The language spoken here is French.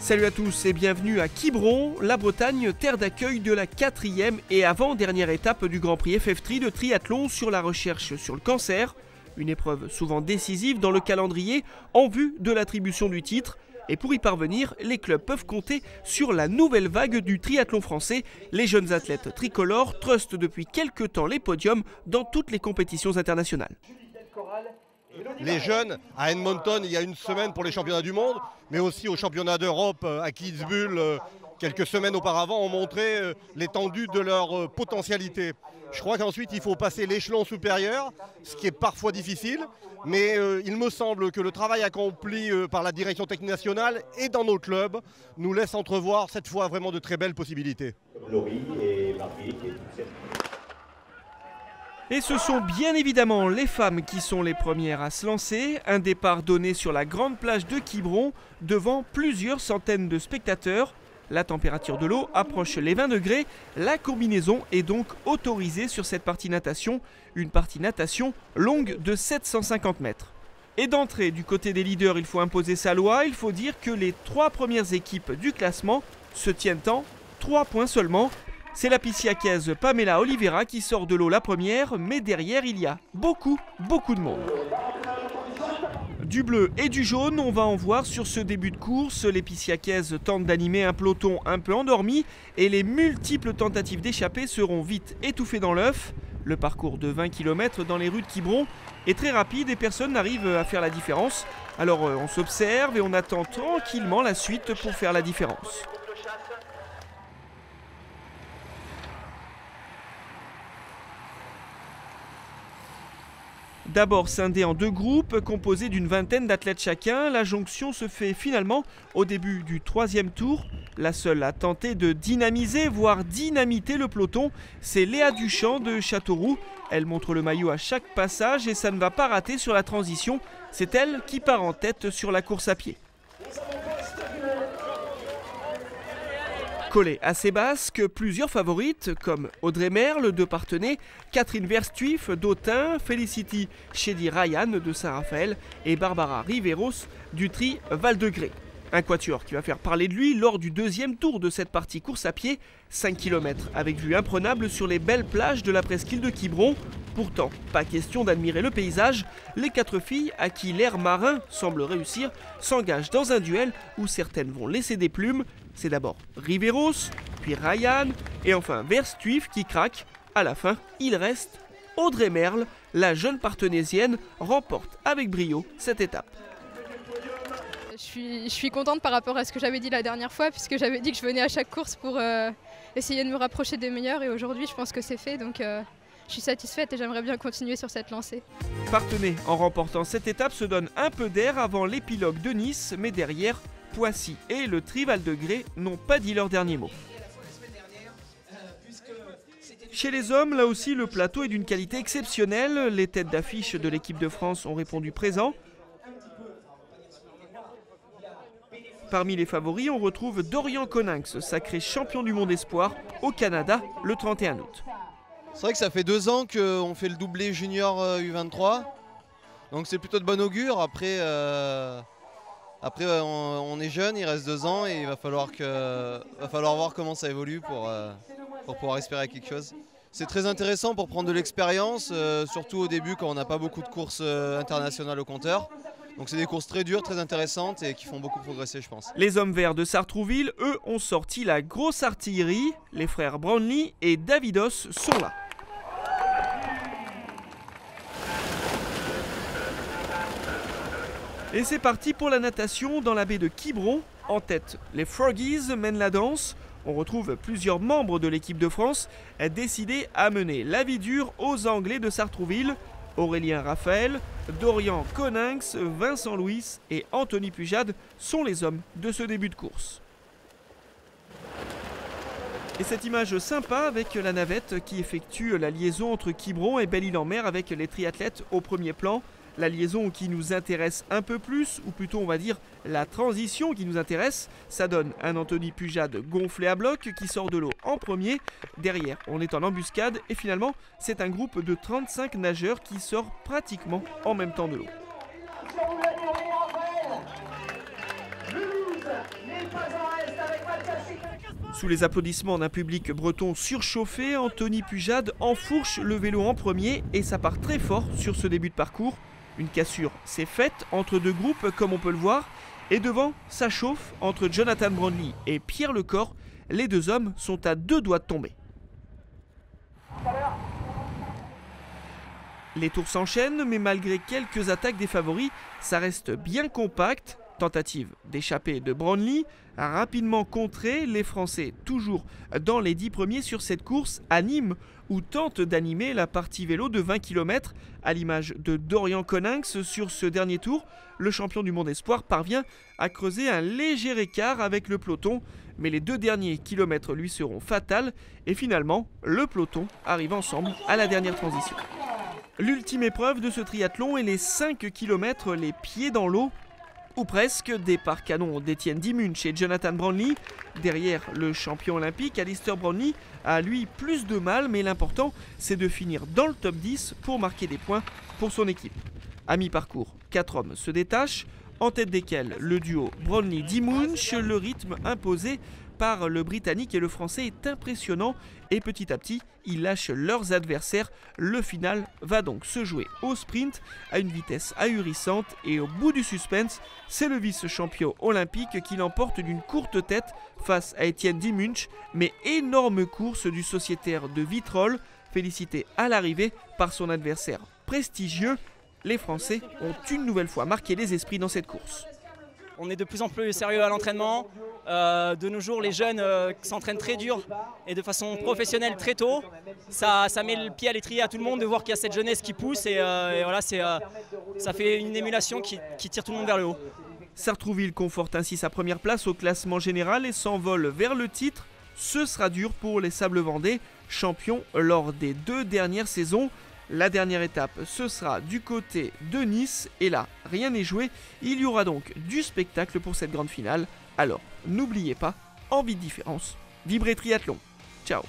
Salut à tous et bienvenue à Quiberon, la Bretagne, terre d'accueil de la 4e et avant-dernière étape du Grand Prix FF3 de triathlon sur la recherche sur le cancer. Une épreuve souvent décisive dans le calendrier en vue de l'attribution du titre. Et pour y parvenir, les clubs peuvent compter sur la nouvelle vague du triathlon français. Les jeunes athlètes tricolores trustent depuis quelques temps les podiums dans toutes les compétitions internationales. Les jeunes, à Edmonton, il y a une semaine pour les championnats du monde, mais aussi aux championnats d'Europe à Kitzbühel, quelques semaines auparavant, ont montré l'étendue de leur potentialité. Je crois qu'ensuite, il faut passer l'échelon supérieur, ce qui est parfois difficile, mais il me semble que le travail accompli par la direction technique nationale et dans nos clubs nous laisse entrevoir cette fois vraiment de très belles possibilités. Laurie et Marguerite et toutes ces... Et ce sont bien évidemment les femmes qui sont les premières à se lancer. Un départ donné sur la grande plage de Quiberon devant plusieurs centaines de spectateurs. La température de l'eau approche les 20 degrés. La combinaison est donc autorisée sur cette partie natation. Une partie natation longue de 750 mètres. Et d'entrée, du côté des leaders, il faut imposer sa loi. Il faut dire que les 3 premières équipes du classement se tiennent en 3 points seulement. C'est la Pissiacaise Pamela Oliveira qui sort de l'eau la première, mais derrière il y a beaucoup de monde. Du bleu et du jaune, on va en voir sur ce début de course. Les Pissiacaises tentent d'animer un peloton un peu endormi et les multiples tentatives d'échapper seront vite étouffées dans l'œuf. Le parcours de 20 km dans les rues de Quiberon est très rapide et personne n'arrive à faire la différence. Alors on s'observe et on attend tranquillement la suite pour faire la différence. D'abord scindé en 2 groupes, composés d'une vingtaine d'athlètes chacun, la jonction se fait finalement au début du 3e tour. La seule à tenter de dynamiser, voire dynamiter le peloton, c'est Léa Duchamp de Châteauroux. Elle montre le maillot à chaque passage et ça ne va pas rater sur la transition. C'est elle qui part en tête sur la course à pied. Collée à ses basques, plusieurs favorites comme Audrey Merle de Parthenay, Catherine Verstuif d'Autun, Felicity Chedi Ryan de Saint-Raphaël et Barbara Riveros du Tri Val-de-Grès. Un quatuor qui va faire parler de lui lors du 2e tour de cette partie course à pied, 5 km avec vue imprenable sur les belles plages de la presqu'île de Quiberon. Pourtant, pas question d'admirer le paysage, les 4 filles à qui l'air marin semble réussir s'engagent dans un duel où certaines vont laisser des plumes. C'est d'abord Riveros, puis Ryan et enfin Verstuif qui craque. À la fin, il reste Audrey Merle, la jeune parthenaysienne, remporte avec brio cette étape. Je suis contente par rapport à ce que j'avais dit la dernière fois, puisque j'avais dit que je venais à chaque course pour essayer de me rapprocher des meilleurs, et aujourd'hui je pense que c'est fait, donc je suis satisfaite et j'aimerais bien continuer sur cette lancée. Parthenay, en remportant cette étape, se donne un peu d'air avant l'épilogue de Nice, mais derrière, Poissy et le Tri Val-de-Grès n'ont pas dit leur dernier mot. Chez les hommes, là aussi, le plateau est d'une qualité exceptionnelle. Les têtes d'affiche de l'équipe de France ont répondu présent. Parmi les favoris, on retrouve Dorian Coninx, sacré champion du monde espoir au Canada le 31 août. C'est vrai que ça fait 2 ans qu'on fait le doublé junior U23, donc c'est plutôt de bon augure. Après on est jeune, il reste 2 ans et il va falloir voir comment ça évolue pour pouvoir espérer quelque chose. C'est très intéressant pour prendre de l'expérience, surtout au début quand on n'a pas beaucoup de courses internationales au compteur. Donc c'est des courses très dures, très intéressantes et qui font beaucoup progresser, je pense. Les hommes verts de Sartrouville, eux, ont sorti la grosse artillerie. Les frères Brownlee et Davidos sont là. Et c'est parti pour la natation dans la baie de Quiberon. En tête, les Froggies mènent la danse. On retrouve plusieurs membres de l'équipe de France décidés à mener la vie dure aux Anglais de Sartrouville. Aurélien Raphaël, Dorian Coninx, Vincent Louis et Anthony Pujade sont les hommes de ce début de course. Et cette image sympa avec la navette qui effectue la liaison entre Quiberon et Belle-Île-en-Mer avec les triathlètes au premier plan. La liaison qui nous intéresse un peu plus, ou plutôt on va dire la transition qui nous intéresse, ça donne un Anthony Pujade gonflé à bloc qui sort de l'eau en premier. Derrière, on est en embuscade et finalement, c'est un groupe de 35 nageurs qui sort pratiquement en même temps de l'eau. Mulhouse n'est pas Sous les applaudissements d'un public breton surchauffé, Anthony Pujade enfourche le vélo en premier et ça part très fort sur ce début de parcours. Une cassure s'est faite entre deux groupes comme on peut le voir. Et devant, ça chauffe entre Jonathan Brownlee et Pierre Lecor. Les deux hommes sont à 2 doigts de tomber. Les tours s'enchaînent, mais malgré quelques attaques des favoris, ça reste bien compact. Tentative d'échapper de Brownlee a rapidement contré les Français, toujours dans les 10 premiers sur cette course à Nîmes, où tente d'animer la partie vélo de 20 km. À l'image de Dorian Coninx sur ce dernier tour, le champion du monde espoir parvient à creuser un léger écart avec le peloton, mais les 2 derniers kilomètres lui seront fatals et finalement, le peloton arrive ensemble à la dernière transition. L'ultime épreuve de ce triathlon est les 5 km les pieds dans l'eau, ou presque. Départ canon d'Etienne Dimunch et Jonathan Brownlee. Derrière, le champion olympique Alistair Brownlee a lui plus de mal, mais l'important c'est de finir dans le top 10 pour marquer des points pour son équipe. À mi-parcours, 4 hommes se détachent, en tête desquels le duo Brownlee-Dimunch. Le rythme imposé par le Britannique et le Français est impressionnant et petit à petit, ils lâchent leurs adversaires. Le final va donc se jouer au sprint à une vitesse ahurissante et au bout du suspense, c'est le vice-champion olympique qui l'emporte d'une courte tête face à Etienne Dimunch, mais énorme course du sociétaire de Vitrolles, félicité à l'arrivée par son adversaire prestigieux. Les Français ont une nouvelle fois marqué les esprits dans cette course. On est de plus en plus sérieux à l'entraînement. De nos jours, les jeunes s'entraînent très dur et de façon professionnelle très tôt. Ça met le pied à l'étrier à tout le monde de voir qu'il y a cette jeunesse qui pousse et voilà, ça fait une émulation qui tire tout le monde vers le haut. Sartrouville conforte ainsi sa première place au classement général et s'envole vers le titre. Ce sera dur pour les Sables Vendée, champions lors des 2 dernières saisons. La dernière étape, ce sera du côté de Nice et là, rien n'est joué. Il y aura donc du spectacle pour cette grande finale. Alors, n'oubliez pas, envie de différence, vibrez triathlon. Ciao.